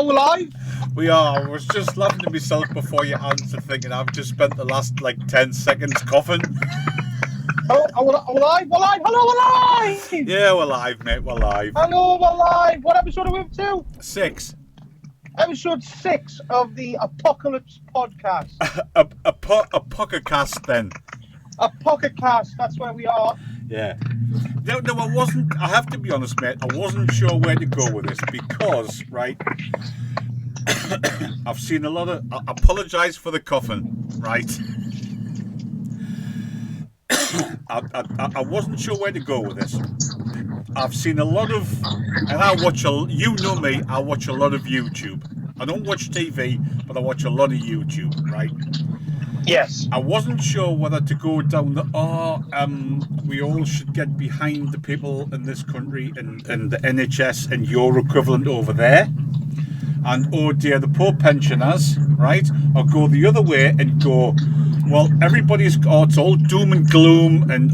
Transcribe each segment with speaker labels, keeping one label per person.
Speaker 1: we're live.
Speaker 2: We are. I was just laughing to myself before you answered, thinking I've just spent the last 10 seconds coughing.
Speaker 1: We're live. We're live. Hello, we're live.
Speaker 2: Yeah, we're live, mate. We're live.
Speaker 1: Hello, we're live. What episode are we up to?
Speaker 2: 6.
Speaker 1: Episode 6 of the Apocalypse podcast.
Speaker 2: A pocket cast then.
Speaker 1: A pocket cast. That's where we are.
Speaker 2: Yeah. No, I wasn't. I have to be honest, mate. I wasn't sure where to go with this because, right. I've seen a lot of. I apologise for the coughing, right. I wasn't sure where to go with this. I've seen a lot of, and I watch you know me, I watch a lot of YouTube. I don't watch TV, but I watch a lot of YouTube, right?
Speaker 1: Yes.
Speaker 2: I wasn't sure whether to go down we all should get behind the people in this country and the NHS and your equivalent over there. And oh dear, the poor pensioners, right? Or go the other way and go, well, it's all doom and gloom, and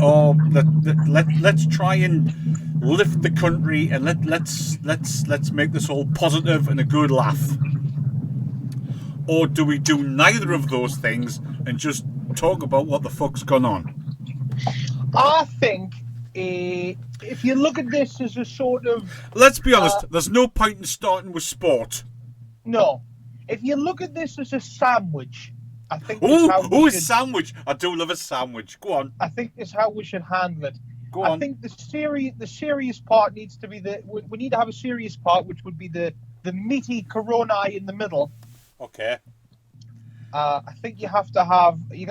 Speaker 2: let's try and lift the country and let's make this all positive and a good laugh. Or do we do neither of those things and just talk about what the fuck's gone on?
Speaker 1: I think if you look at this as a sort of...
Speaker 2: Let's be honest, there's no point in starting with sport.
Speaker 1: No. If you look at this as a sandwich, I think...
Speaker 2: Sandwich. I do love a sandwich. Go on.
Speaker 1: I think it's how we should handle it.
Speaker 2: Go on.
Speaker 1: I think the serious part needs to be we need to have a serious part, which would be the meaty corona in the middle.
Speaker 2: Okay.
Speaker 1: I think you can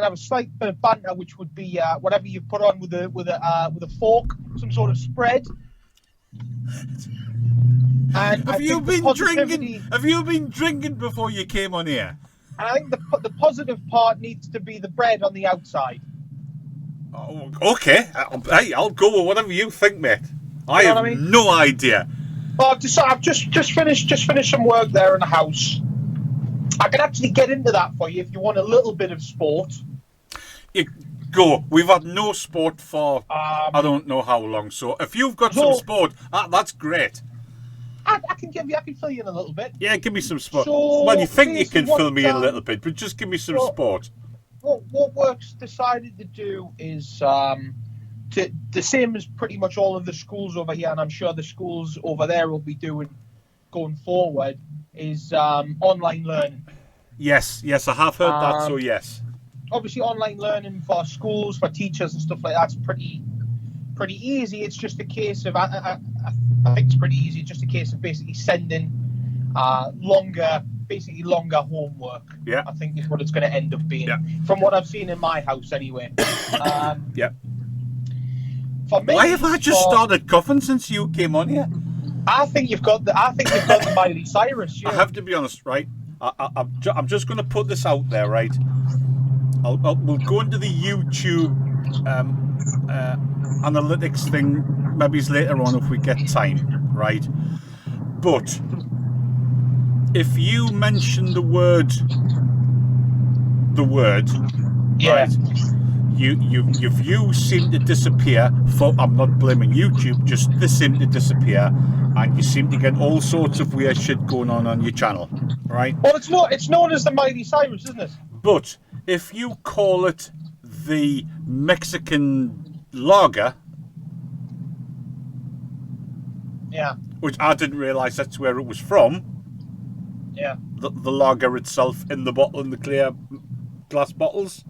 Speaker 1: have a slight bit of banter, which would be whatever you put on with a fork, some sort of spread. And
Speaker 2: Have you been drinking before you came on here?
Speaker 1: And I think the positive part needs to be the bread on the outside.
Speaker 2: Oh, okay. I'll go with whatever you think, mate. I have no idea.
Speaker 1: Well, I've just finished some work there in the house. I can actually get into that for you if you want a little bit of sport.
Speaker 2: You go. We've had no sport for I don't know how long. So if you've got some sport, that's great.
Speaker 1: I can fill you in a little bit.
Speaker 2: Yeah, give me some sport.
Speaker 1: So
Speaker 2: well, you think you can fill me in a little bit, but just give me some sport.
Speaker 1: What Work's decided to do is the same as pretty much all of the schools over here, and I'm sure the schools over there will be doing going forward, is online learning.
Speaker 2: Yes, I have heard that, so yes.
Speaker 1: Obviously, online learning for schools, for teachers and stuff like that's pretty easy. It's just a case of, I think it's pretty easy, just a case of basically sending longer homework.
Speaker 2: Yeah.
Speaker 1: I think is what it's going to end up being.
Speaker 2: Yeah.
Speaker 1: From what I've seen in my house anyway.
Speaker 2: Yeah.
Speaker 1: For me,
Speaker 2: why have I just started coughing since you came on here?
Speaker 1: I think you've got the Miley Cyrus. You.
Speaker 2: I have to be honest, right? I'm just going to put this out there, right? We'll go into the YouTube analytics thing maybe later on if we get time, right? But if you mention the word,
Speaker 1: yeah.
Speaker 2: right? Your views seem to disappear. I'm not blaming YouTube, just they seem to disappear, and you seem to get all sorts of weird shit going on your channel, right?
Speaker 1: Well, it's known as the Miley Cyrus, isn't it?
Speaker 2: But if you call it the Mexican lager,
Speaker 1: yeah,
Speaker 2: which I didn't realise that's where it was from.
Speaker 1: Yeah,
Speaker 2: the lager itself in the bottle, in the clear glass bottles.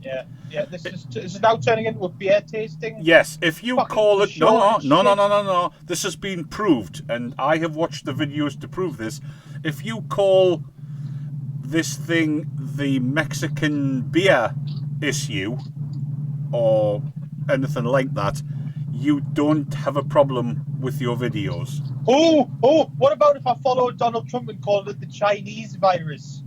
Speaker 1: Yeah. This is now turning into a beer tasting.
Speaker 2: Yes, if you call it no. This has been proved, and I have watched the videos to prove this. If you call this thing the Mexican beer issue or anything like that, you don't have a problem with your videos.
Speaker 1: Oh! What about if I followed Donald Trump and called it the Chinese virus?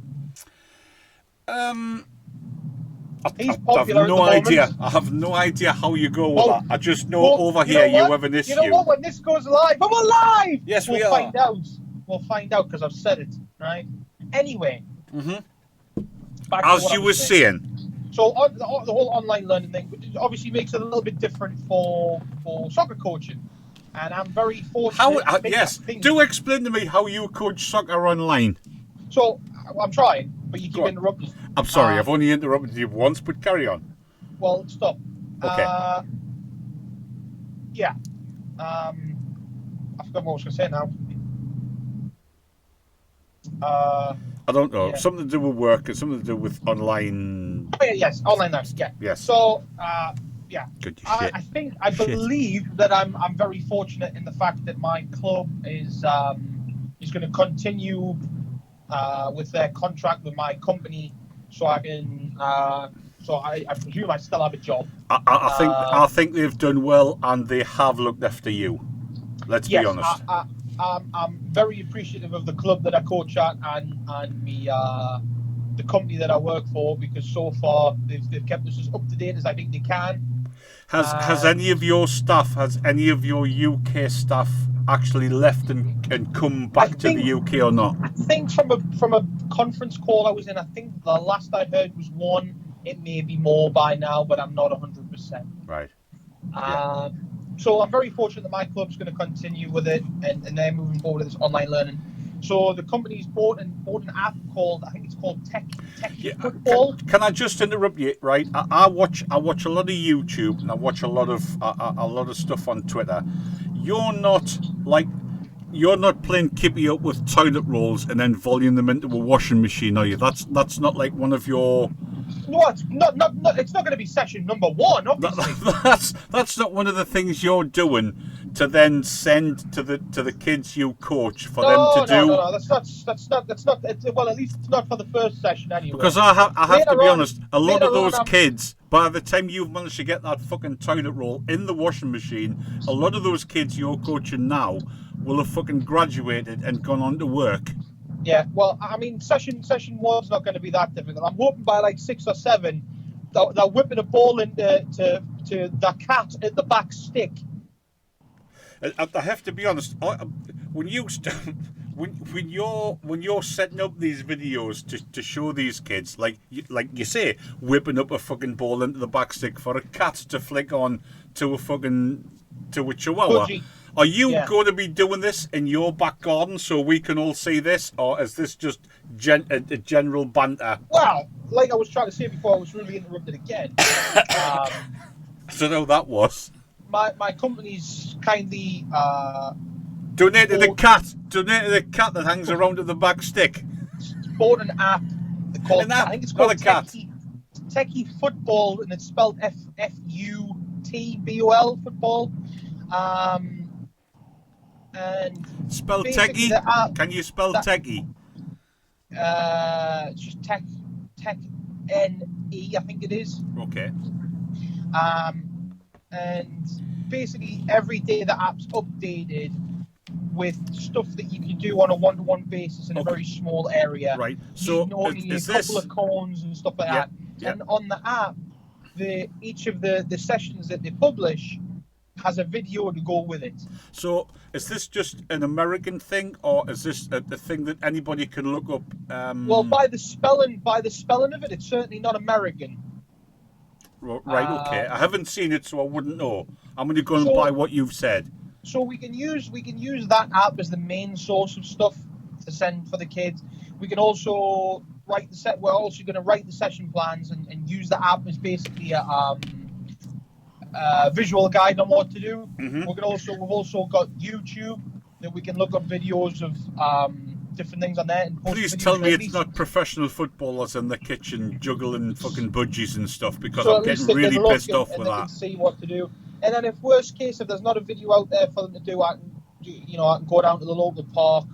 Speaker 2: I have no idea. I have no idea how you go with that. I just know over here you have an issue.
Speaker 1: You know what? When this goes live, we're live!
Speaker 2: Yes,
Speaker 1: we'll
Speaker 2: we are.
Speaker 1: Find out. We'll find out because I've said it, right? Anyway.
Speaker 2: As you were saying.
Speaker 1: So the whole online learning thing obviously makes it a little bit different for soccer coaching. And I'm very fortunate.
Speaker 2: Yes. Do explain to me how you coach soccer online.
Speaker 1: So I'm trying, but you keep interrupting.
Speaker 2: I'm sorry, I've only interrupted you once, but carry on.
Speaker 1: Well, stop.
Speaker 2: Okay.
Speaker 1: Yeah. I forgot what I was going to say now.
Speaker 2: I don't know. Yeah. Something to do with work and something to do with online.
Speaker 1: Oh, yeah, yes, online learning. Yeah.
Speaker 2: Yes.
Speaker 1: So, yeah. I believe that I'm very fortunate in the fact that my club is going to continue with their contract with my company, so I can. So I presume I still have a job.
Speaker 2: I think they've done well and they have looked after you. Let's be honest.
Speaker 1: I'm very appreciative of the club that I coach at and the company that I work for, because so far they've kept us as up to date as I think they can.
Speaker 2: Has any of your staff, has any of your UK staff actually left and come back to the UK or not?
Speaker 1: I think from a conference call I was in, I think the last I heard was one. It may be more by now, but I'm not 100%.
Speaker 2: Right.
Speaker 1: So I'm very fortunate that my club's going to continue with it, and they're moving forward with this online learning. So the company's bought an app called, I think it's called Techie Football.
Speaker 2: Can I just interrupt you? Right, I watch a lot of YouTube and I watch a lot of stuff on Twitter. You're not playing kippy up with toilet rolls and then volleying them into a washing machine, are you? That's not like one of your.
Speaker 1: No, it's not. It's not going to be session number one, obviously.
Speaker 2: That's not one of the things you're doing to then send to the kids you coach for them to do.
Speaker 1: No. That's not. Well, at least it's not for the first session anyway.
Speaker 2: Because I have to be honest, a lot of those kids, by the time you've managed to get that fucking toilet roll in the washing machine, a lot of those kids you're coaching now will have fucking graduated and gone on to work.
Speaker 1: Yeah, well, I mean, session one's not going to be that difficult. I'm hoping by like 6 or 7, they're whipping a ball into to the cat at the back stick.
Speaker 2: I have to be honest. When you're setting up these videos to show these kids, like you say, whipping up a fucking ball into the back stick for a cat to flick on to a chihuahua. Pudgy. Are you going to be doing this in your back garden so we can all see this, or is this just a general banter?
Speaker 1: Well, like I was trying to say before, I was really interrupted again.
Speaker 2: So no, that was.
Speaker 1: My company's kindly
Speaker 2: donated the cat that hangs around at the back stick.
Speaker 1: Bought an app called, I think it's called Techie Football, and it's spelled FUTBOL football. And
Speaker 2: spell Techie? Can you spell Techie?
Speaker 1: It's just Tech N-E, I think it is.
Speaker 2: Okay.
Speaker 1: And basically every day the app's updated with stuff that you can do on a one-to-one basis in a very small area.
Speaker 2: Right. So
Speaker 1: only a couple of cones and stuff like that. Yeah. And on the app, each of the sessions that they publish has a video to go with it. So
Speaker 2: is this just an American thing, or is this a thing that anybody can look up?
Speaker 1: Well, by the spelling of it, it's certainly not American.
Speaker 2: Right, okay. I haven't seen it, so I wouldn't know. I'm going to go by what you've said.
Speaker 1: So we can use that app as the main source of stuff to send for the kids. We can also we're also going to write the session plans and use the app as basically a visual guide on what to do. Mm-hmm. We've also got YouTube that we can look up videos of different things on there. And post.
Speaker 2: Please tell me it's not professional footballers in the kitchen juggling fucking budgies and stuff, because I'm getting really pissed off with that.
Speaker 1: They can see what to do. And then if worst case, if there's not a video out there for them to do, I can go down to the local park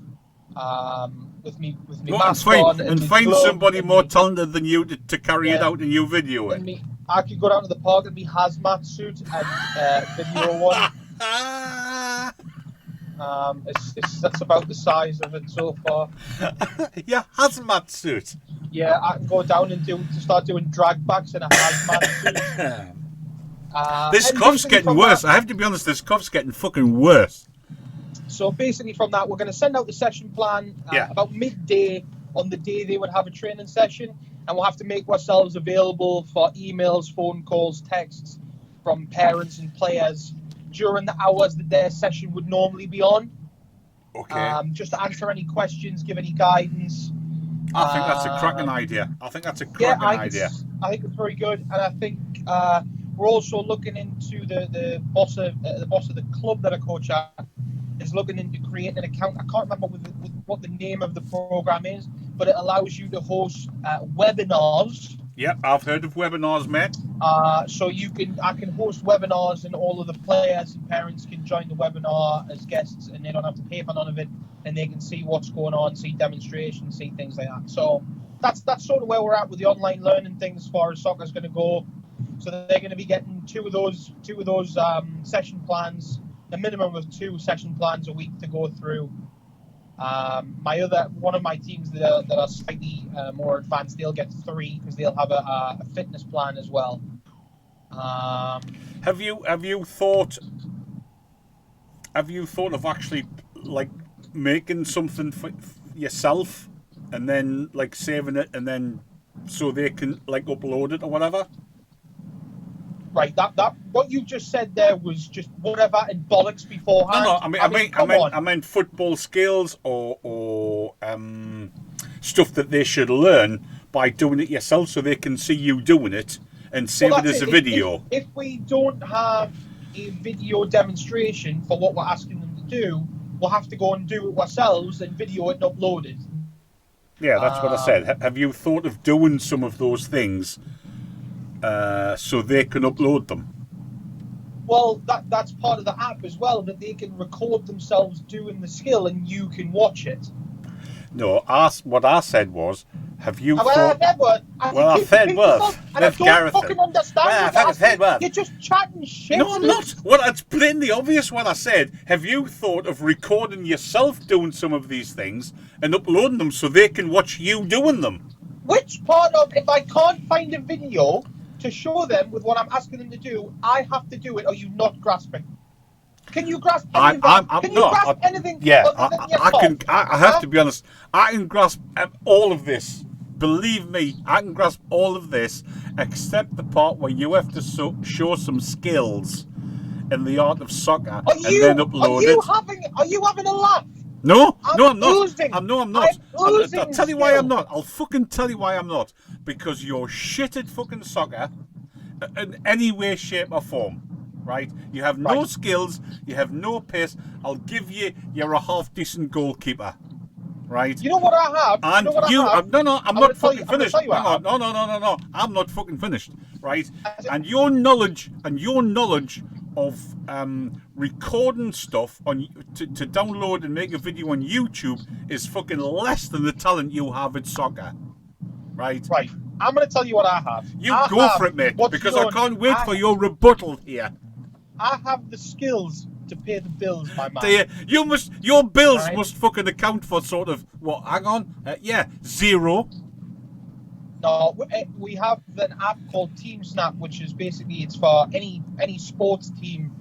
Speaker 1: with me mask on
Speaker 2: and find somebody more talented than you to carry it out and you video it.
Speaker 1: I could go down to the park in my hazmat suit and video one. That's about the size of it so far.
Speaker 2: Yeah, hazmat suit.
Speaker 1: Yeah, I can go down and start doing drag backs in a hazmat suit.
Speaker 2: This cough's getting worse. I have to be honest, this cough's getting fucking worse.
Speaker 1: So basically from that, we're going to send out the session plan about midday on the day they would have a training session, and we'll have to make ourselves available for emails, phone calls, texts from parents and players during the hours that their session would normally be on.
Speaker 2: Okay.
Speaker 1: Just to answer any questions, give any guidance.
Speaker 2: I think that's a cracking idea. I think that's a cracking idea.
Speaker 1: I think it's very good, and I think we're also looking into the boss of the club that I coach at is looking into creating an account. I can't remember what the name of the program is, but it allows you to host webinars.
Speaker 2: Yep, I've heard of webinars, mate.
Speaker 1: So I can host webinars, and all of the players and parents can join the webinar as guests, and they don't have to pay for none of it, and they can see what's going on, see demonstrations, see things like that. So that's sort of where we're at with the online learning thing as far as soccer is going to go. So they're going to be getting two of those session plans, a minimum of 2 session plans a week to go through. One of my teams that are slightly more advanced, they'll get 3 because they'll have a fitness plan as well.
Speaker 2: Have you thought of actually like making something for yourself and then like saving it and then so they can like upload it or whatever?
Speaker 1: Right, that what you just said there was just whatever and bollocks beforehand.
Speaker 2: No, I meant football skills or stuff that they should learn by doing it yourself, so they can see you doing it and save it as a video.
Speaker 1: If we don't have a video demonstration for what we're asking them to do, we'll have to go and do it ourselves and video it and upload it.
Speaker 2: Yeah, that's what I said. Have you thought of doing some of those things? So they can upload them.
Speaker 1: Well, that's part of the app as well, that they can record themselves doing the skill and you can watch it.
Speaker 2: No, what I said was, have you thought...
Speaker 1: I said worth. And I don't fucking understand. You're just chatting shit.
Speaker 2: No, I'm not. Well, it's plainly obvious what I said. Have you thought of recording yourself doing some of these things and uploading them so they can watch you doing them?
Speaker 1: Which part of, if I can't find a video to show them with what I'm asking them to do, I have to do it? Are you not grasping? Can you grasp anything? Anything?
Speaker 2: Yeah, I have to be honest. I can grasp all of this. Believe me, I can grasp all of this, except the part where you have to show some skills in the art of soccer and then upload it.
Speaker 1: Are you having a laugh?
Speaker 2: No, I'm not.
Speaker 1: Losing.
Speaker 2: I'm not. I'll tell you why I'm not.
Speaker 1: I'll
Speaker 2: fucking tell you why I'm not. Because you're shit at fucking soccer in any way, shape or form. Right? You have no skills. You have no pace. I'll give you're a half decent goalkeeper. Right?
Speaker 1: You know what I have?
Speaker 2: And I'm not fucking finished. Hang on. No. I'm not fucking finished. Right? And your knowledge of recording stuff to download and make a video on YouTube is fucking less than the talent you have at soccer. Right?
Speaker 1: Right. I'm going to tell you what I have.
Speaker 2: Go for it, mate, because I can't wait for your rebuttal here.
Speaker 1: I have the skills to pay the bills, my man.
Speaker 2: Your bills must fucking account for sort of, what, hang on? 0.
Speaker 1: No, we have an app called Team Snap, which is basically, it's for any sports team,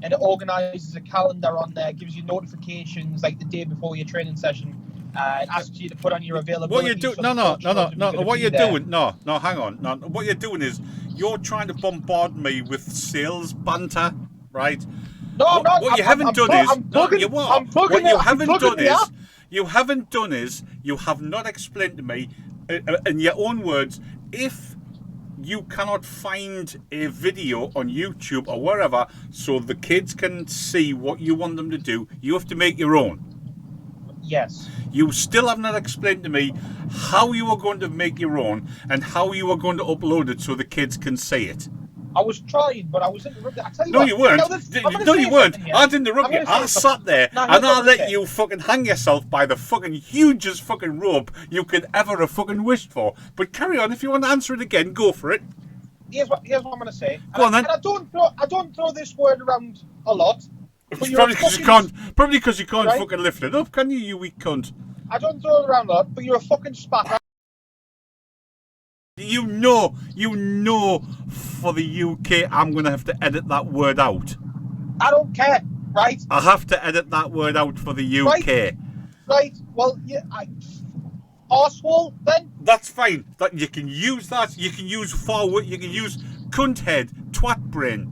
Speaker 1: and it organises a calendar on there, gives you notifications like the day before your training session. It asks you to put on your availability.
Speaker 2: What you're doing? No. What you're doing? No. Hang on. No. What you're doing is you're trying to bombard me with sales banter, right?
Speaker 1: No, I'm not.
Speaker 2: What you haven't done is you have not explained to me in your own words, if you cannot find a video on YouTube or wherever so the kids can see what you want them to do, you have to make your own.
Speaker 1: Yes.
Speaker 2: You still have not explained to me how you are going to make your own and how you are going to upload it so the kids can see it.
Speaker 1: I was trying, but I was interrupted. I tell you
Speaker 2: no,
Speaker 1: what,
Speaker 2: you weren't. No, you weren't. I didn't interrupt you. I sat there and I let you fucking hang yourself by the fucking hugest fucking rope you could ever have fucking wished for. But carry on. If you want to answer it again, go for it.
Speaker 1: Here's what I'm going to say.
Speaker 2: Go on then.
Speaker 1: And I don't throw this word around a lot.
Speaker 2: Probably because you can't fucking lift it up, can you, you weak cunt?
Speaker 1: I don't throw it around a lot, but you're a fucking spatter.
Speaker 2: You know, for the UK, I'm going to have to edit that word out.
Speaker 1: I don't care, right?
Speaker 2: I have to edit that word out for the UK.
Speaker 1: Right. Well, yeah, arsehole, then?
Speaker 2: That's fine. You can use that. You can use forward. You can use cunt head, twat brain,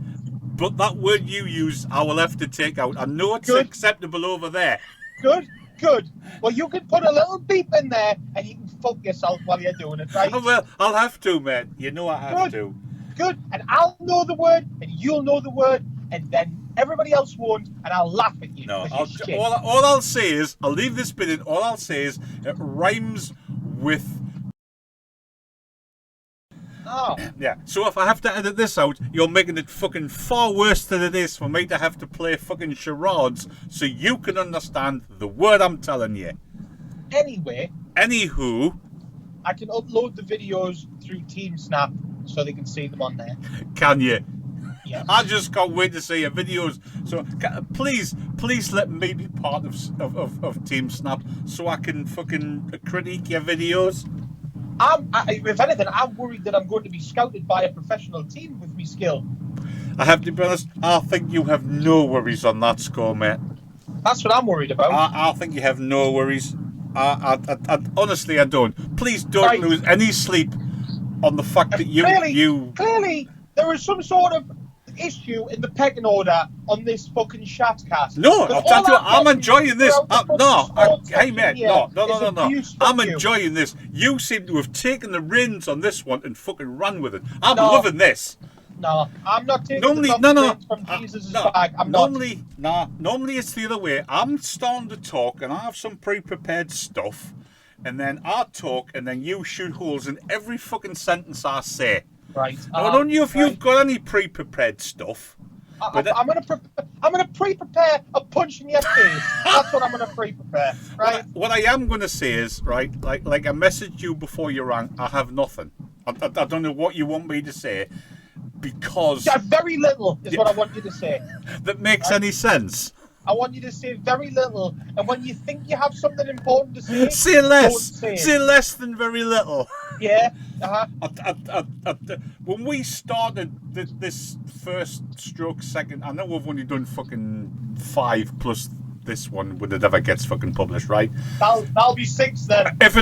Speaker 2: But that word you use, I will have to take out. I know it's
Speaker 1: Good.
Speaker 2: acceptable over there.
Speaker 1: Good. Well, you can put a little beep in there, and you can fuck yourself while you're doing it, right?
Speaker 2: Well, I'll have to, mate. You know I have to.
Speaker 1: Good. And I'll know the word, and you'll know the word, and then everybody else won't, and I'll laugh at you.
Speaker 2: No,
Speaker 1: Shit.
Speaker 2: all I'll say is, I'll leave this bit in, all I'll say is, it rhymes with...
Speaker 1: Oh.
Speaker 2: Yeah, so if I have to edit this out, you're making it fucking far worse than it is for me to have to play fucking charades so you can understand the word I'm telling you.
Speaker 1: Anyway.
Speaker 2: Anywho.
Speaker 1: I can upload the videos through TeamSnap so they can see them on there.
Speaker 2: Can you?
Speaker 1: Yes.
Speaker 2: I just can't wait to see your videos. So please let me be part of TeamSnap so I can fucking critique your videos.
Speaker 1: If anything, I'm worried that I'm going to be scouted by a professional team with me skill.
Speaker 2: I have to be honest, I think you have no worries on that score, mate.
Speaker 1: That's what I'm worried about.
Speaker 2: I think you have no worries. I honestly, I don't. Please don't lose any sleep on the fact that
Speaker 1: Clearly, there is some sort of issue in the pecking order on this fucking Shatcast.
Speaker 2: No, I'm enjoying this. Hey mate, no. I'm enjoying this. You seem to have taken the reins on this one and fucking run with it. I'm loving this.
Speaker 1: No, I'm not taking the reins from Jesus' bag.
Speaker 2: Normally it's the other way. I'm starting to talk and I have some pre-prepared stuff, and then I talk and then you shoot holes in every fucking sentence I say.
Speaker 1: Right.
Speaker 2: Now, I don't know if you've got any pre-prepared stuff.
Speaker 1: I'm gonna pre-prepare a punch in your face. That's what I'm gonna pre-prepare. Right.
Speaker 2: What I am gonna say is, right, like I messaged you before you rang. I have nothing. I don't know what you want me to say, because
Speaker 1: very little is what I want you to say.
Speaker 2: That makes any sense.
Speaker 1: I want you to say very little, and when you think you have something important to say,
Speaker 2: say less.
Speaker 1: Don't say
Speaker 2: say less than very little.
Speaker 1: Yeah.
Speaker 2: When we started this first stroke second, I know we've only done fucking 5 plus this one when it ever gets fucking published, right?
Speaker 1: That'll be 6 then.
Speaker 2: If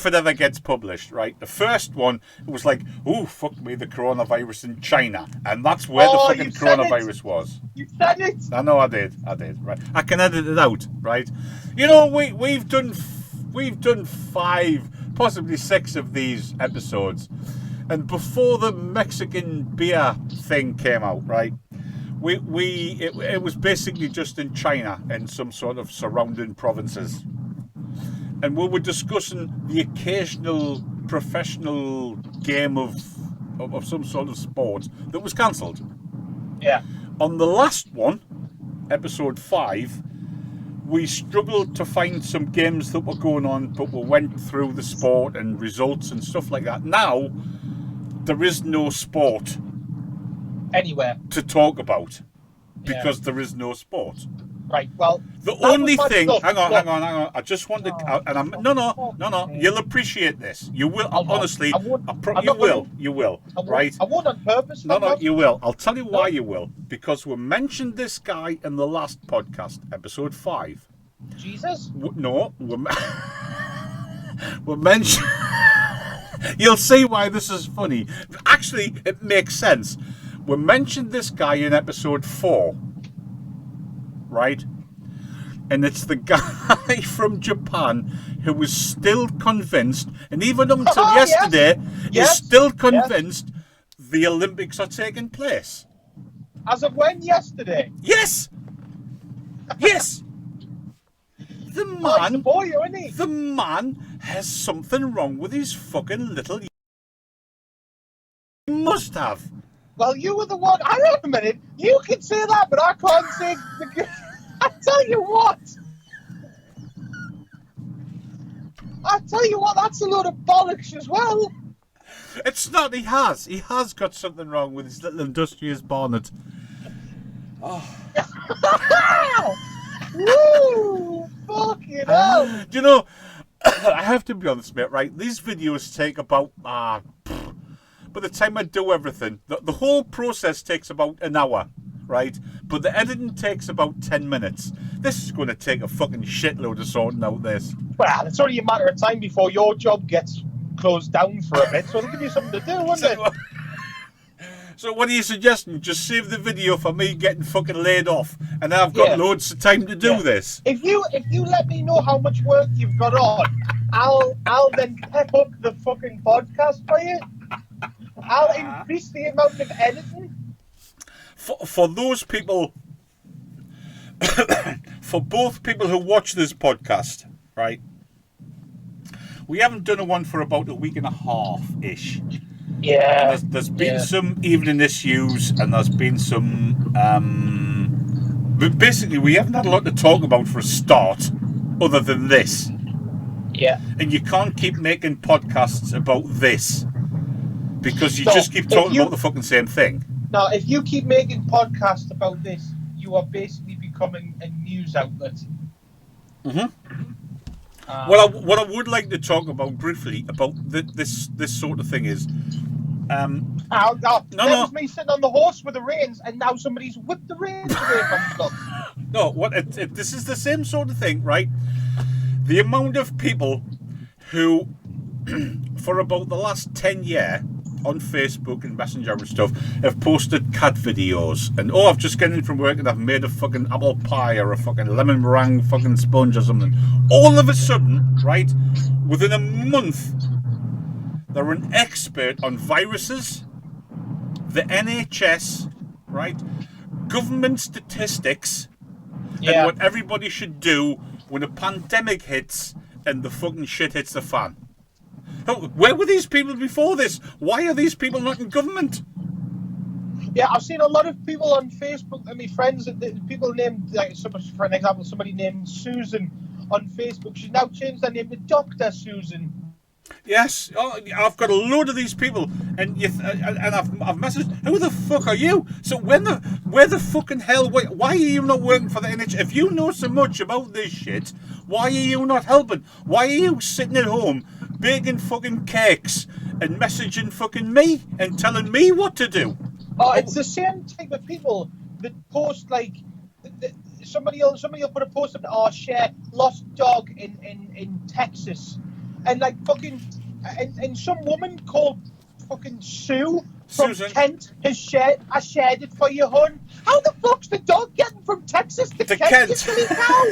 Speaker 2: it ever gets published, right? The first one, it was like, oh fuck me, the coronavirus in China, and that's where the fucking coronavirus was.
Speaker 1: You said it.
Speaker 2: I know I did, right? I can edit it out, right? You know, we've done 5, possibly 6 of these episodes, and before the Mexican beer thing came out, right? It was basically just in China and some sort of surrounding provinces, and we were discussing the occasional professional game of some sort of sport that was cancelled.
Speaker 1: Yeah.
Speaker 2: On the last one, episode 5, we struggled to find some games that were going on, but we went through the sport and results and stuff like that. Now, there is no sport
Speaker 1: anywhere
Speaker 2: to talk about because there is no sport.
Speaker 1: Right. Well,
Speaker 2: the only thing. Hang on. I just want to. And I'm no. You'll appreciate this. You will. Honestly, you will. Right.
Speaker 1: I won't on purpose.
Speaker 2: No. You will. I'll tell you why you will. Because we mentioned this guy in the last podcast, episode 5.
Speaker 1: Jesus.
Speaker 2: No. We mentioned. You'll see why this is funny. Actually, it makes sense. We mentioned this guy in episode 4. Right? And it's the guy from Japan who was still convinced, and even until yesterday, is still convinced the Olympics are taking place.
Speaker 1: As of when? Yesterday?
Speaker 2: Yes! Yes! The man has something wrong with his fucking little... He must have.
Speaker 1: Well, you were the one... Hang on a minute. You can say that, but I can't say... I tell you what, that's a load of bollocks as well.
Speaker 2: It's not, he has got something wrong with his little industrious bonnet. Oh.
Speaker 1: Woo! Fucking hell.
Speaker 2: Do you know, I have to be honest, mate, right? These videos take about, by the time I do everything, the whole process takes about an hour. Right, but the editing takes about 10 minutes. This is going to take a fucking shitload of sorting out this.
Speaker 1: Well, it's only a matter of time before your job gets closed down for a bit, so they'll give you something to do, won't it?
Speaker 2: So what are you suggesting? Just save the video for me getting fucking laid off, and then I've got
Speaker 1: Yeah.
Speaker 2: loads of time to do this.
Speaker 1: If you let me know how much work you've got on, I'll then pep up the fucking podcast for you. I'll increase the amount of editing.
Speaker 2: For those people, for both people who watch this podcast, right? We haven't done one for about a week and a half ish.
Speaker 1: Yeah.
Speaker 2: There's been some evening issues, and there's been some. But basically, we haven't had a lot to talk about for a start, other than this.
Speaker 1: Yeah.
Speaker 2: And you can't keep making podcasts about this because you just keep talking about the fucking same thing.
Speaker 1: Now, if you keep making podcasts about this, you are basically becoming a news outlet.
Speaker 2: What I would like to talk about briefly about this sort of thing is.
Speaker 1: That was me sitting on the horse with the reins, and now somebody's whipped the reins away from stuff.
Speaker 2: No, this is the same sort of thing, right? The amount of people who, for about the last 10 years, on Facebook and Messenger and stuff, have posted cat videos. And, I've just gotten in from work and I've made a fucking apple pie or a fucking lemon meringue fucking sponge or something. All of a sudden, right, within a month, they're an expert on viruses, the NHS, right, government statistics, and what everybody should do when a pandemic hits and the fucking shit hits the fan. Where were these people before this? Why are these people not in government?
Speaker 1: Yeah, I've seen a lot of people on Facebook, and my friends, people named, like, for an example, somebody named Susan on Facebook. She's now changed her name to Dr. Susan.
Speaker 2: Yes, I've got a load of these people, and I've messaged. Who the fuck are you? So where the fucking hell? Why are you not working for the NHS? If you know so much about this shit, why are you not helping? Why are you sitting at home baking fucking cakes and messaging fucking me and telling me what to do?
Speaker 1: It's the same type of people that post like. Somebody will put a post up, share lost dog in Texas. And like fucking, and some woman called fucking Sue from
Speaker 2: Susan.
Speaker 1: Kent has shared it for you, hon. How the fuck's the dog getting from Texas to Kent? You silly cow.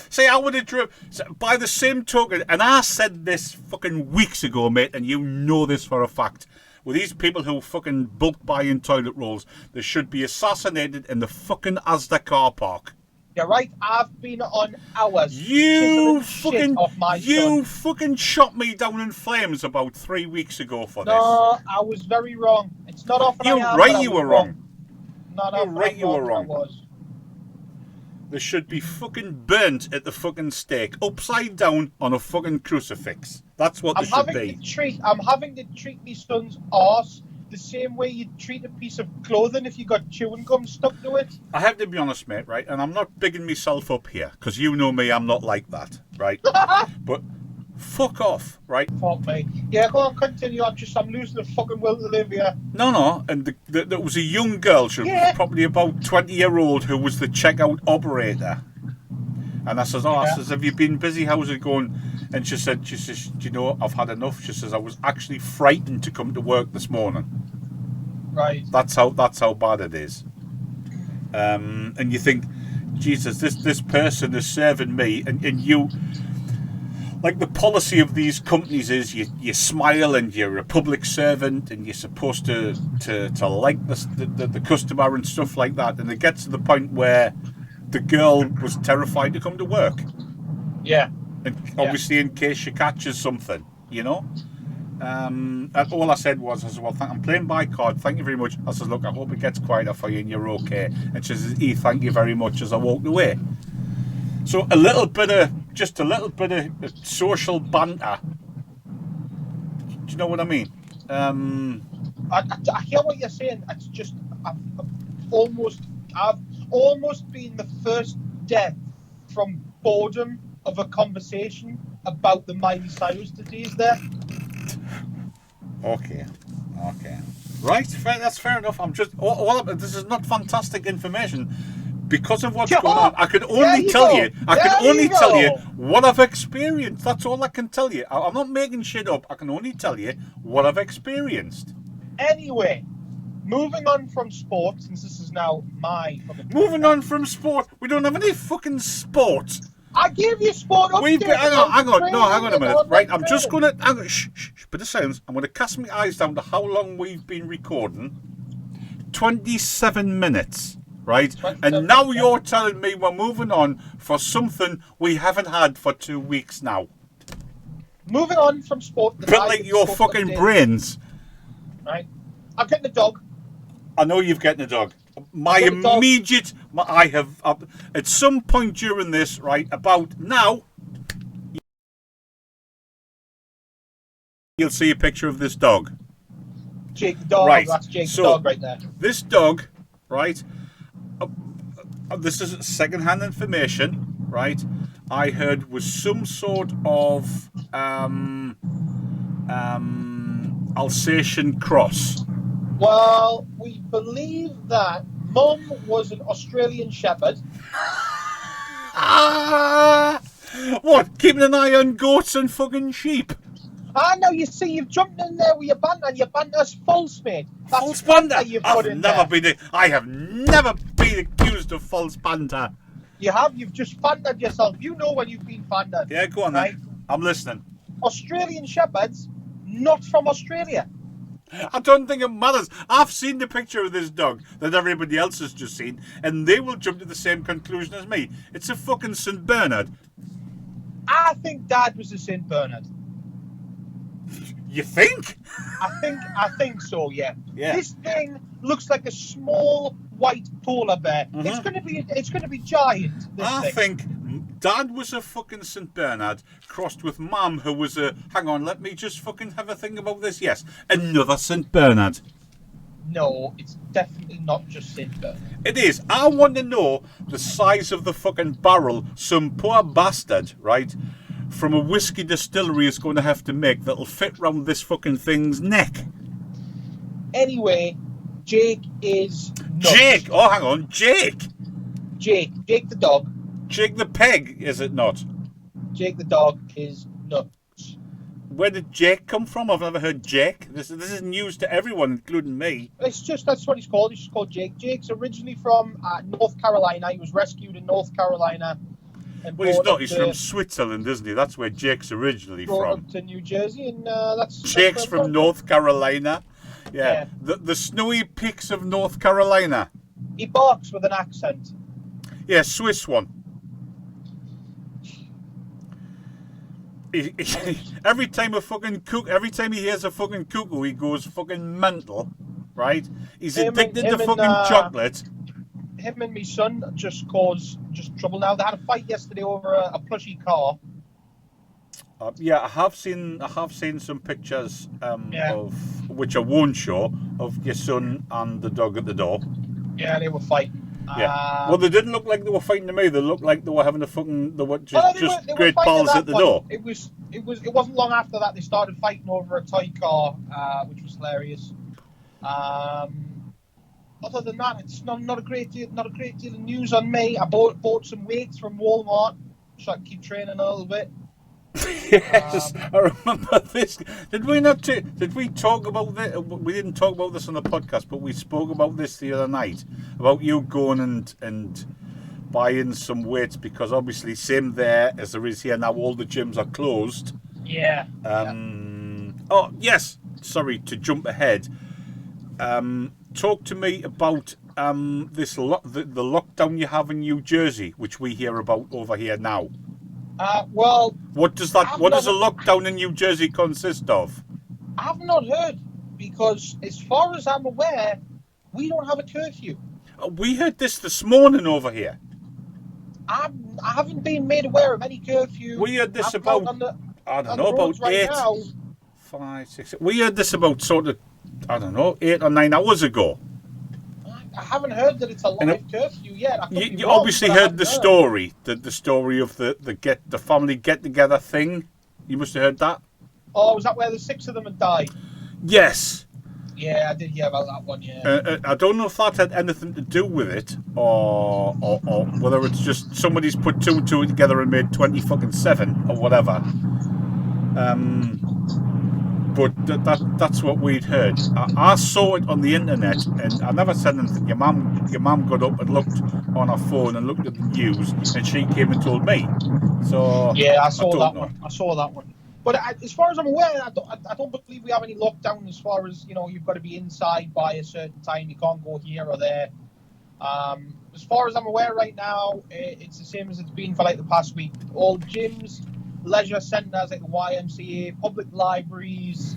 Speaker 2: See, I would have driven by the same token, and I said this fucking weeks ago, mate, and you know this for a fact. With these people who fucking bulk buying toilet rolls, they should be assassinated in the fucking Asda car park.
Speaker 1: You're right, I've been on hours.
Speaker 2: You fucking shot me down in flames about 3 weeks ago for this.
Speaker 1: No, I was very wrong. It's not often
Speaker 2: You're
Speaker 1: I am,
Speaker 2: right,
Speaker 1: but
Speaker 2: you were wrong.
Speaker 1: Not
Speaker 2: You're
Speaker 1: often
Speaker 2: right, you were wrong.
Speaker 1: I was.
Speaker 2: They should be fucking burnt at the fucking stake, upside down on a fucking crucifix. That's what they should be.
Speaker 1: I'm having to treat my son's arse the same way you'd treat a piece of clothing if you got chewing gum stuck to it.
Speaker 2: I have to be honest, mate, right? And I'm not bigging myself up here, because you know me, I'm not like that, right? But fuck off, right?
Speaker 1: Fuck me. Yeah, go on, continue. I'm losing the fucking will to live here.
Speaker 2: No. And there was a young girl, she was probably about 20-year-old, who was the checkout operator. And I says, have you been busy? How's it going? And she says, you know, I've had enough. She says, I was actually frightened to come to work this morning.
Speaker 1: Right.
Speaker 2: That's how bad it is. And you think, Jesus, this person is serving me, and you, like, the policy of these companies is you smile and you're a public servant and you're supposed to like the customer and stuff like that. And it gets to the point where the girl was terrified to come to work.
Speaker 1: Yeah.
Speaker 2: And obviously, in case she catches something, you know. And all I said was, well, I'm playing by card. Thank you very much. I says, look, I hope it gets quieter for you and you're okay. And she says, thank you very much, as I walked away. So a little bit of social banter. Do you know what I mean?
Speaker 1: I hear what you're saying. It's just I've almost been the first death from boredom of a conversation about the Miley Cyrus disease there.
Speaker 2: Okay. Right, that's fair enough. I'm just this is not fantastic information. Because of what's going on, I can only tell you what I've experienced. That's all I can tell you. I'm not making shit up. I can only tell you what I've experienced.
Speaker 1: Anyway, Moving on from sport, since this is now my fucking...
Speaker 2: Moving on from sport. We don't have any fucking sport.
Speaker 1: I gave you sport updates.
Speaker 2: Hang on a minute. Right, I'm just going to... Shh, bit of silence. I'm going to cast my eyes down to how long we've been recording. 27 minutes, right? And now you're telling me we're moving on for something we haven't had for 2 weeks now.
Speaker 1: Moving on from sport...
Speaker 2: Bit like your fucking brains.
Speaker 1: Right. I'm getting a dog.
Speaker 2: I know you've getting a dog. I have, at some point during this, right, about now, you'll see a picture of this dog.
Speaker 1: Jake the dog, right. That's Jake the dog right there.
Speaker 2: This dog, right, this is second-hand information, right, I heard was some sort of Alsatian cross.
Speaker 1: Well, we believe that Mum was an Australian Shepherd.
Speaker 2: What? Keeping an eye on goats and fucking sheep?
Speaker 1: No, you see, you've jumped in there with your banter, and your banter's false, mate.
Speaker 2: False banter? I have never been accused of false banter.
Speaker 1: You have? You've just bantered yourself. You know when you've been bantered.
Speaker 2: Yeah, go on then. I'm listening.
Speaker 1: Australian Shepherds, not from Australia.
Speaker 2: I don't think it matters. I've seen the picture of this dog that everybody else has just seen, and they will jump to the same conclusion as me. It's a fucking St. Bernard.
Speaker 1: I think Dad was a St. Bernard.
Speaker 2: You think?
Speaker 1: I think so, yeah.
Speaker 2: Yeah.
Speaker 1: This thing looks like a small white polar bear. Mm-hmm. It's gonna be giant.
Speaker 2: I think Dad was a fucking St. Bernard crossed with Mum, who was a... Hang on, let me just fucking have a think about this. Yes, another St. Bernard.
Speaker 1: No, it's definitely not just St. Bernard.
Speaker 2: It is. I want to know the size of the fucking barrel some poor bastard, right, from a whiskey distillery is going to have to make that'll fit round this fucking thing's neck.
Speaker 1: Anyway, Jake is nuts.
Speaker 2: Jake? Oh, hang on. Jake
Speaker 1: the dog.
Speaker 2: Jake the peg, is it not?
Speaker 1: Jake the dog is nuts.
Speaker 2: Where did Jake come from? I've never heard Jake. This is news to everyone, including me.
Speaker 1: That's what he's called. He's just called Jake. Jake's originally from North Carolina. He was rescued in North Carolina.
Speaker 2: Well, he's not. He's from Switzerland, isn't he? That's where Jake's originally from.
Speaker 1: Brought up to New Jersey, and
Speaker 2: Jake's from North Carolina. Yeah. The snowy peaks of North Carolina.
Speaker 1: He barks with an accent.
Speaker 2: Yeah, Swiss one. Every time he hears a fucking cuckoo, he goes fucking mental, right? He's addicted to fucking chocolate.
Speaker 1: Him and my son just cause trouble now. They had a fight yesterday over a plushy car.
Speaker 2: Yeah, I have seen some pictures of which I won't show of your son and the dog at the door.
Speaker 1: Yeah, they were fighting.
Speaker 2: Yeah. Well, they didn't look like they were fighting to me. They looked like they were having a fucking. They were great pals at the door.
Speaker 1: It wasn't long after that they started fighting over a toy car, which was hilarious. Other than that, it's not a great deal of news on me. I bought some weights from Walmart so I can keep training a little bit.
Speaker 2: Yes, I remember this. Did we talk about this? We didn't talk about this on the podcast, but we spoke about this the other night about you going and buying some weights because obviously same there as there is here now. All the gyms are closed.
Speaker 1: Yeah.
Speaker 2: Oh yes. Sorry to jump ahead. Talk to me about the lockdown you have in New Jersey, which we hear about over here now.
Speaker 1: Well,
Speaker 2: what does a lockdown in New Jersey consist of?
Speaker 1: I've not heard, because as far as I'm aware, we don't have a curfew.
Speaker 2: We heard this morning over here.
Speaker 1: I haven't been made aware of any curfew.
Speaker 2: We heard this about, I don't know, about
Speaker 1: right
Speaker 2: 8,
Speaker 1: now.
Speaker 2: 5, 6. We heard this about sort of, I don't know, 8 or 9 hours ago.
Speaker 1: I haven't heard that it's a live curfew yet.
Speaker 2: You obviously heard the story, the story of the family get together thing. You must have heard that.
Speaker 1: Oh, was that where the 6 of them had died?
Speaker 2: Yes.
Speaker 1: Yeah, I did hear about that one. Yeah.
Speaker 2: I don't know if that had anything to do with it, or whether it's just somebody's put 2 and 2 together and made 20 fucking 7 or whatever. But that's what we'd heard. I saw it on the internet, and I never said anything. Your mum got up and looked on her phone and looked at the news, and she came and told me. So
Speaker 1: Yeah, I
Speaker 2: don't
Speaker 1: saw that
Speaker 2: know.
Speaker 1: one. I saw that one. But as far as I'm aware, I don't believe we have any lockdown as far as, you've got to be inside by a certain time. You can't go here or there. As far as I'm aware right now, it's the same as it's been for like the past week. All gyms, leisure centres like the YMCA, public libraries,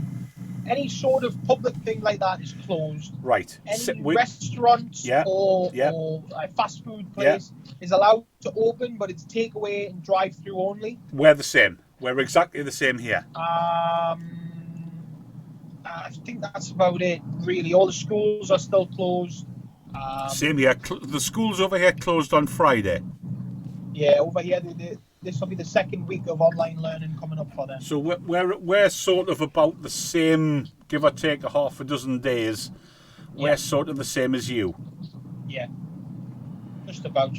Speaker 1: any sort of public thing like that is closed.
Speaker 2: Right.
Speaker 1: Any restaurant or a fast food place is allowed to open, but it's takeaway and drive-through only.
Speaker 2: We're the same. We're exactly the same here.
Speaker 1: I think that's about it, really. All the schools are still closed.
Speaker 2: Same here. The schools over here closed on Friday.
Speaker 1: Yeah, over here, this will be the second week of online learning coming up for them.
Speaker 2: So we're sort of about the same, give or take a half a dozen days. We're sort of the same as you.
Speaker 1: Yeah. Just about.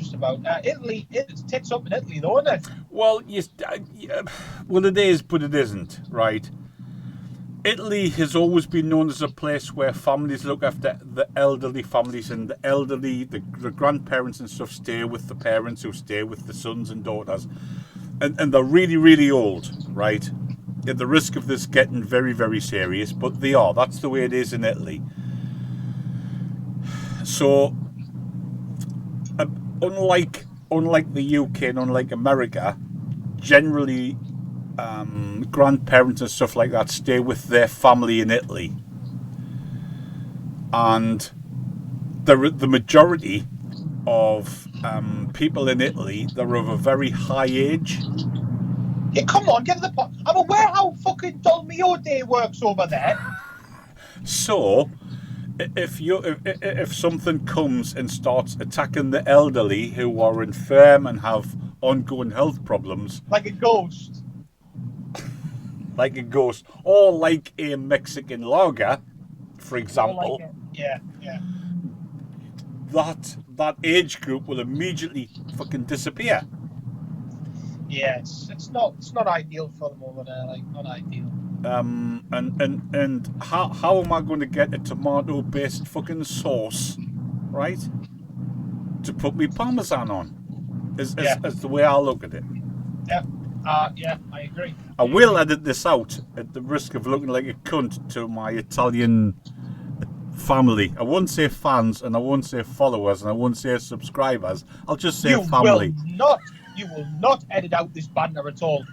Speaker 1: Italy, it's tits up in Italy, though, isn't it?
Speaker 2: Well, well, it is, but it isn't, right? Italy has always been known as a place where families look after the elderly families, and the elderly, the grandparents and stuff, stay with the parents who stay with the sons and daughters. And they're really, really old, right? At the risk of this getting very, very serious, but they are. That's the way it is in Italy. So, unlike the UK and unlike America, generally grandparents and stuff like that stay with their family in Italy, and the majority of people in Italy, they're of a very high age.
Speaker 1: Yeah, come on, get to the point. I'm aware how fucking dull your day works over there.
Speaker 2: So, if something comes and starts attacking the elderly who are infirm and have ongoing health problems,
Speaker 1: like a ghost,
Speaker 2: or like a Mexican lager, for example, that age group will immediately fucking disappear.
Speaker 1: Yeah, it's not ideal for them over there, like, not ideal.
Speaker 2: And how am I going to get a tomato-based fucking sauce, right, to put me parmesan on? Is the way I look at it.
Speaker 1: Yeah, I agree.
Speaker 2: I will edit this out at the risk of looking like a cunt to my Italian family. I won't say fans, and I won't say followers, and I won't say subscribers. I'll just say family.
Speaker 1: You will not edit out this banter at all.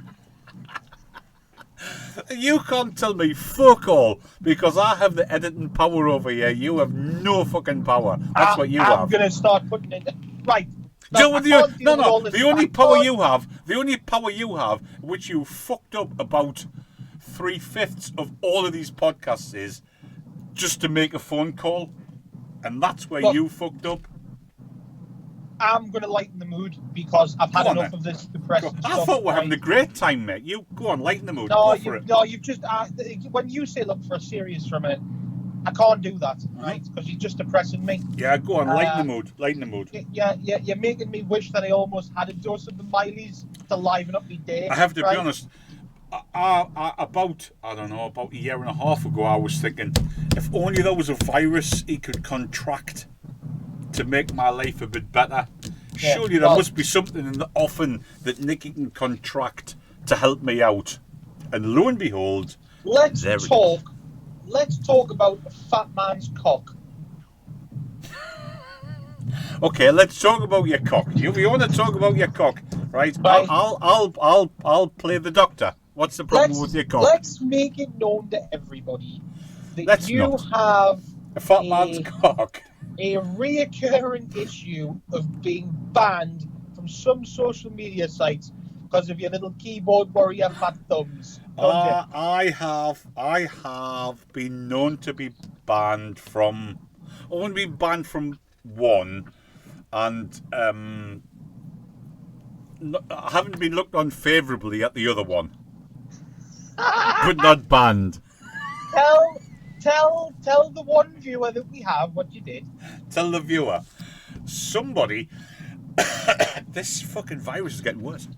Speaker 2: You can't tell me fuck all, because I have the editing power over here. You have no fucking power. That's what you have.
Speaker 1: I'm going to start putting it... Right.
Speaker 2: The only power you have, which you fucked up about 3/5 of all of these podcasts, is just to make a phone call, and that's where you fucked up.
Speaker 1: I'm going to lighten the mood because I've had enough of this depressing stuff.
Speaker 2: I thought we're having a great time, mate. You go on, lighten the mood.
Speaker 1: No,
Speaker 2: go for it.
Speaker 1: No, you've just when you say look for a serious for a minute, I can't do that, right? Because you're just depressing me.
Speaker 2: Yeah, go on, lighten the mood.
Speaker 1: Yeah, you're making me wish that I almost had a dose of the Miley's to liven up my day.
Speaker 2: I have to be honest. About a year and a half ago, I was thinking, if only there was a virus he could contract to make my life a bit better. Yeah, surely there must be something in the offing that Nicky can contract to help me out. And lo and behold,
Speaker 1: let's talk about a fat man's cock.
Speaker 2: Okay, let's talk about your cock. You want to talk about your cock, right? I'll play the doctor. What's the problem with your cock?
Speaker 1: Let's make it known to everybody that have
Speaker 2: a fat man's cock.
Speaker 1: A reoccurring issue of being banned from some social media sites because of your little keyboard warrior fat thumbs.
Speaker 2: I have been known to be banned from. I've only been banned from one, and I haven't been looked on favourably at the other one, but not banned.
Speaker 1: Tell the one viewer that we have what you did.
Speaker 2: Tell the viewer. Somebody... this fucking virus is getting worse.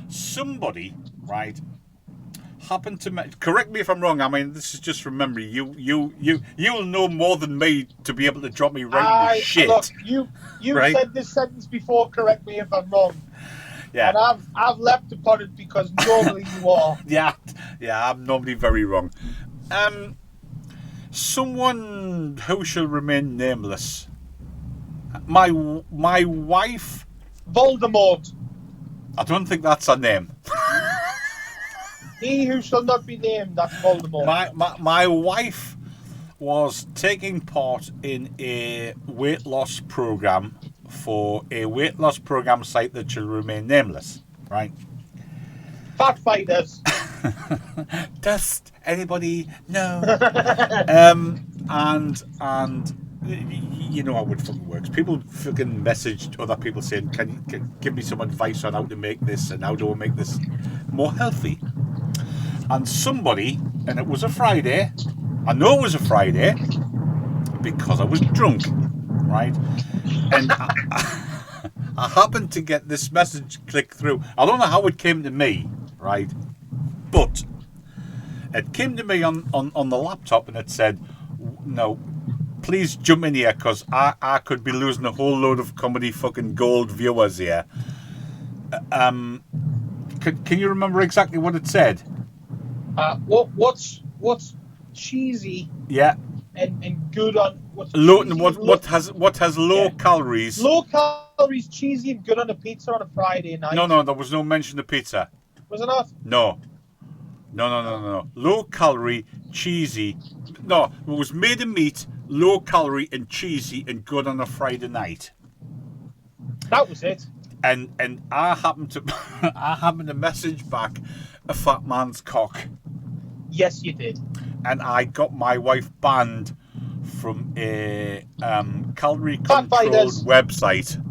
Speaker 2: Somebody, right, happened to correct me if I'm wrong. I mean, this is just from memory. You'll know more than me to be able to drop me right into shit.
Speaker 1: Look, you
Speaker 2: right?
Speaker 1: said this sentence before. Correct me if I'm wrong.
Speaker 2: Yeah.
Speaker 1: And I've leapt upon it because normally you are.
Speaker 2: Yeah, I'm normally very wrong. Someone who shall remain nameless. My wife.
Speaker 1: Voldemort.
Speaker 2: I don't think that's her name.
Speaker 1: He who shall not be named. That's Voldemort.
Speaker 2: My wife was taking part in a weight loss program for a weight loss program site that shall remain nameless, right?
Speaker 1: Fat fighters.
Speaker 2: Does anybody know? And you know how it fucking works. People fucking messaged other people saying, can you give me some advice on how to make this and how do I make this more healthy? And somebody, and it was a Friday, I know it was a Friday because I was drunk, right? And I happened to get this message click through. I don't know how it came to me, right? But it came to me on the laptop and it said, no, please jump in here because I could be losing a whole load of comedy fucking gold viewers here. Can you remember exactly what it said?
Speaker 1: What's cheesy?
Speaker 2: Yeah.
Speaker 1: And good on what's
Speaker 2: low,
Speaker 1: cheesy,
Speaker 2: what has low calories?
Speaker 1: Low calories, cheesy, and good on a pizza on a Friday night.
Speaker 2: No, there was no mention of pizza.
Speaker 1: Was it not?
Speaker 2: No. Low calorie, cheesy. No, it was made of meat, low calorie and cheesy and good on a Friday night.
Speaker 1: That was it.
Speaker 2: And I happened to message back a fat man's cock.
Speaker 1: Yes, you did.
Speaker 2: And I got my wife banned from a calorie controlled website.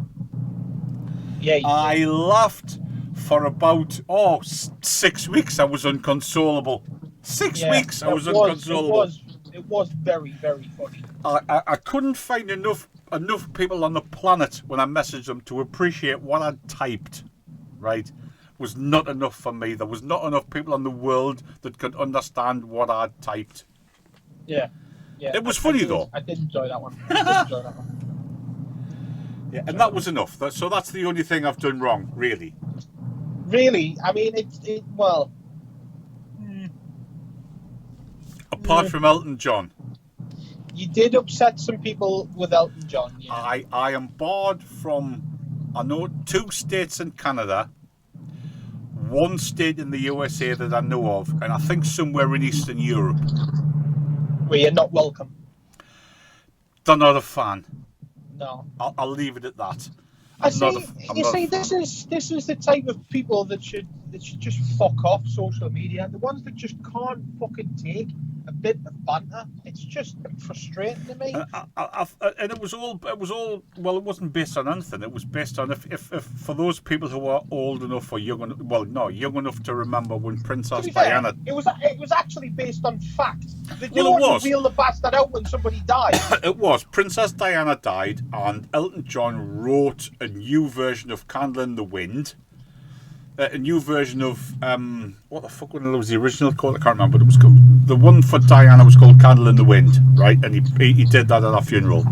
Speaker 1: Yeah.
Speaker 2: I laughed for about 6 weeks. I was inconsolable. 6 weeks I was inconsolable.
Speaker 1: It was very, very funny.
Speaker 2: I couldn't find enough people on the planet when I messaged them to appreciate what I'd typed. Right. Was not enough for me. There was not enough people in the world that could understand what I'd typed.
Speaker 1: Yeah.
Speaker 2: It was funny though.
Speaker 1: I did enjoy that one.
Speaker 2: Yeah, and that was enough. So that's the only thing I've done wrong, really.
Speaker 1: Really? I mean, well.
Speaker 2: Apart from Elton John.
Speaker 1: You did upset some people with Elton John. Yeah.
Speaker 2: I am barred from, I know, 2 states in Canada, 1 state in the USA that I know of, and I think somewhere in Eastern Europe.
Speaker 1: Where you're not welcome.
Speaker 2: They're not a fan.
Speaker 1: No.
Speaker 2: I'll leave it at that.
Speaker 1: This is the type of people that should just fuck off social media. The ones that just can't fucking take a bit of banter. It's just frustrating to me.
Speaker 2: And it was all. Well, it wasn't based on anything. It was based on if for those people who are old enough or young enough to remember when Princess Diana.
Speaker 1: It was actually based on fact. They
Speaker 2: Well, it was.
Speaker 1: Reveal the bastard out when somebody died.
Speaker 2: It was. Princess Diana died, and Elton John wrote a new version of "Candle in the Wind." A new version of what the fuck was the original called? I can't remember. But it was called, the one for Diana was called "Candle in the Wind," right? And he did that at our funeral.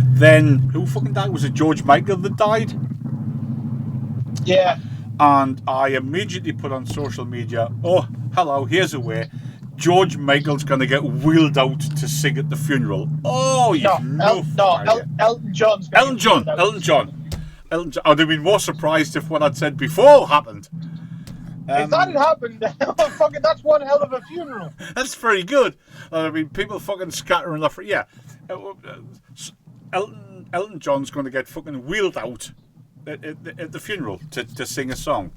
Speaker 2: Then who fucking died? Was it George Michael that died?
Speaker 1: Yeah.
Speaker 2: And I immediately put on social media, "Oh, hello, here's a way. George Michael's going to get wheeled out to sing at the funeral." Oh,
Speaker 1: Elton John's.
Speaker 2: Elton John. I'd have been more surprised if what I'd said before happened.
Speaker 1: If that had happened, fucking, that's one hell of a funeral.
Speaker 2: That's very good. I mean, people fucking scattering off. Yeah, Elton John's going to get fucking wheeled out at the funeral to sing a song.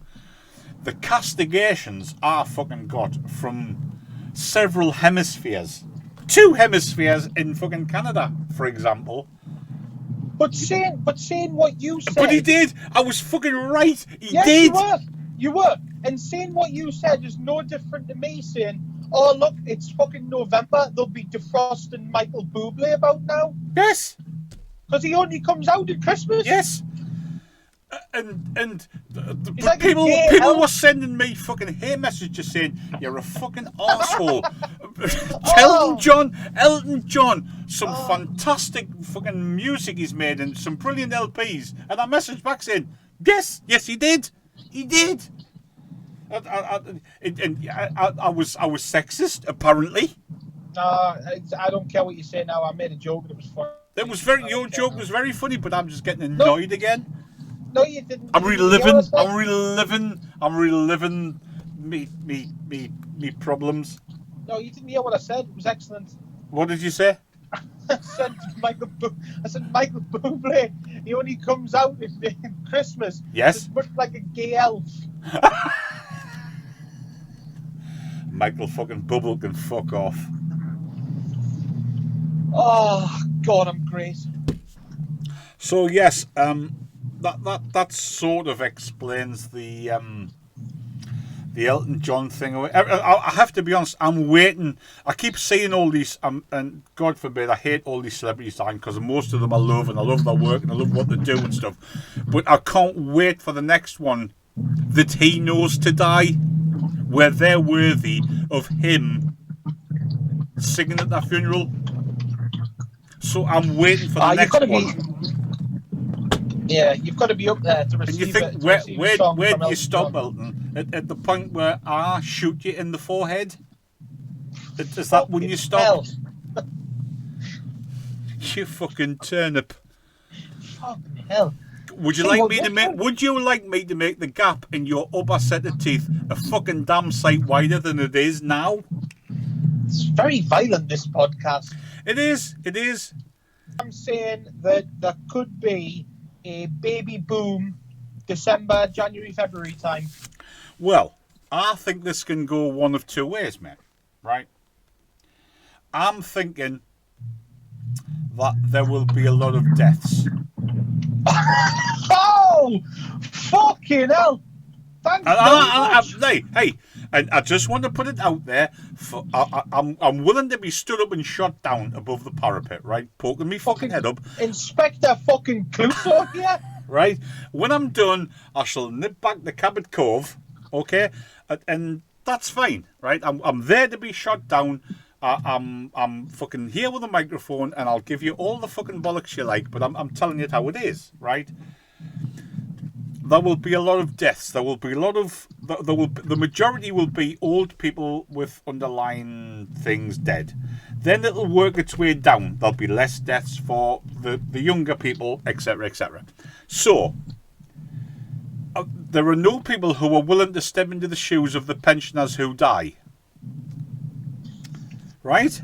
Speaker 2: The castigations I fucking got from several hemispheres. 2 hemispheres in fucking Canada, for example.
Speaker 1: But saying what you said.
Speaker 2: But he did. I was fucking right. He
Speaker 1: yes,
Speaker 2: did.
Speaker 1: You were. And saying what you said is no different to me saying, "Oh look, it's fucking November. They'll be defrosting Michael Bublé about now."
Speaker 2: Yes.
Speaker 1: Because he only comes out at Christmas.
Speaker 2: Yes. And
Speaker 1: He's like a
Speaker 2: people
Speaker 1: gay
Speaker 2: people
Speaker 1: elf.
Speaker 2: were sending me fucking hate messages saying you're a fucking arsehole. Elton John, some fantastic fucking music he's made and some brilliant LPs. And I messaged back saying, yes, he did. I was sexist apparently.
Speaker 1: I don't care what you say now. I made a joke and it was funny.
Speaker 2: Your joke was very funny, but I'm just getting annoyed again.
Speaker 1: No, you didn't.
Speaker 2: I'm reliving me problems.
Speaker 1: No, you didn't hear what I said. It was excellent.
Speaker 2: What did you say?
Speaker 1: I said Michael Bublé. He only comes out in Christmas.
Speaker 2: Yes.
Speaker 1: It's much like a gay elf.
Speaker 2: Michael fucking Bubble can fuck off.
Speaker 1: Oh God, I'm great.
Speaker 2: So yes, that sort of explains the Elton John thing. I have to be honest, I'm waiting. I keep seeing all these, and God forbid, I hate all these celebrities dying because most of them I love, and I love their work, and I love what they do and stuff. But I can't wait for the next one that he knows to die, where they're worthy of him singing at their funeral. So I'm waiting for the next one.
Speaker 1: Yeah, you've got to be up there to receive it.
Speaker 2: And you think, where do you stop, Elton? At the point where I shoot you in the forehead? Is that when you stop? You fucking turnip.
Speaker 1: Fucking hell.
Speaker 2: Would you like me to make the gap in your upper set of teeth a fucking damn sight wider than it is now?
Speaker 1: It's very violent, this podcast.
Speaker 2: It is.
Speaker 1: I'm saying that there could be a baby boom December, January, February time.
Speaker 2: Well, I think this can go one of two ways, mate. Right? I'm thinking that there will be a lot of deaths.
Speaker 1: Oh! Fucking hell! Thanks very much.
Speaker 2: Hey, and I just want to put it out there. I'm willing to be stood up and shot down above the parapet, right? Poking me fucking head up.
Speaker 1: Inspector fucking Clouseau here.
Speaker 2: Right? When I'm done, I shall nip back the Cabot Cove, okay? And that's fine, right? I'm there to be shot down. I'm fucking here with a microphone, and I'll give you all the fucking bollocks you like, but I'm telling you how it is, right? There will be a lot of deaths. There will be a lot of... the majority will be old people with underlying things dead. Then it'll work its way down. There'll be less deaths for the younger people, etc., etc. So, there are no people who are willing to step into the shoes of the pensioners who die. Right?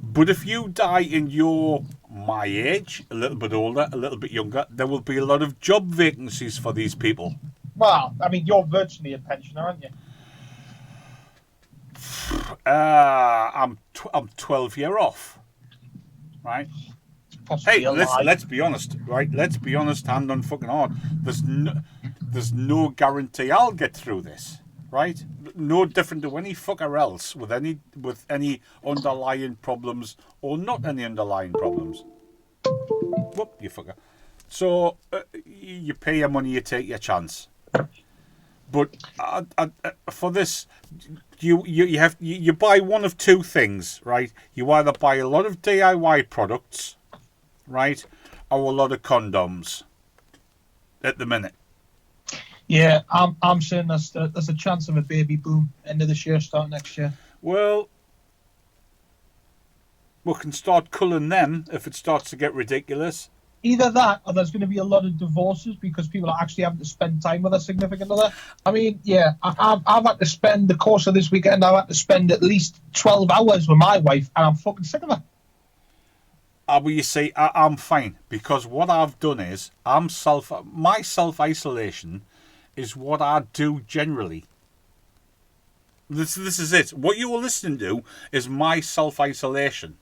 Speaker 2: But if you die and you're my age, a little bit older, a little bit younger, there will be a lot of job vacancies for these people.
Speaker 1: Well, I mean, you're virtually a pensioner, aren't you?
Speaker 2: I'm 12 year off, right?
Speaker 1: Possibly
Speaker 2: hey, let's be honest, right? Let's be honest, hand on fucking heart. There's no guarantee I'll get through this, right? No different to any fucker else with any underlying problems or not any underlying problems. Whoop, you fucker. So you pay your money, you take your chance. But for this, you buy one of two things, right? You either buy a lot of DIY products, right, or a lot of condoms. At the minute.
Speaker 1: Yeah, I'm saying there's a chance of a baby boom end of this year, start next year.
Speaker 2: Well, we can start culling them if it starts to get ridiculous.
Speaker 1: Either that, or there's going to be a lot of divorces because people are actually having to spend time with a significant other. I mean, yeah, I've had to spend the course of this weekend. I've had to spend at least 12 hours with my wife, and I'm fucking sick of her.
Speaker 2: Well, you see, I'm fine because what I've done is my self-isolation is what I do generally. This is it. What you were listening to is my self-isolation.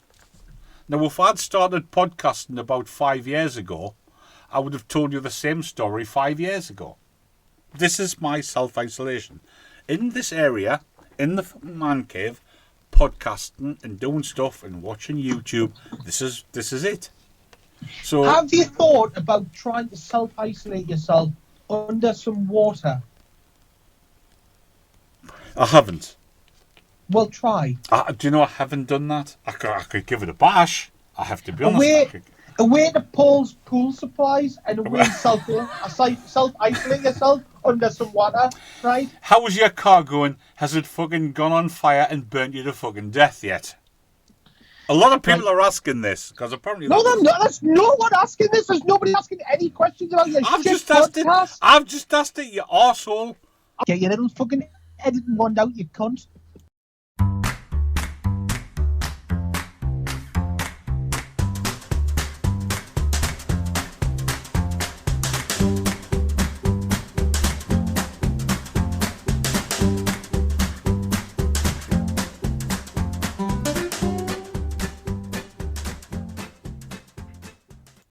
Speaker 2: Now, if I'd started podcasting about 5 years ago, I would have told you the same story 5 years ago. This is my self-isolation. In this area, in the man cave, podcasting and doing stuff and watching YouTube, this is it. So,
Speaker 1: have you thought about trying to self-isolate yourself under some water?
Speaker 2: I haven't.
Speaker 1: Well, try.
Speaker 2: Do you know I haven't done that? I could give it a bash. I have to be honest.
Speaker 1: Away to Paul's pool supplies and away self-isolating yourself under some water, right?
Speaker 2: How is your car going? Has it fucking gone on fire and burnt you to fucking death yet? A lot of people are asking this because apparently
Speaker 1: no, there's no one asking this. There's nobody asking any questions about your podcast.
Speaker 2: I've just asked it, you arsehole.
Speaker 1: Get your little fucking editing wand out, you cunt.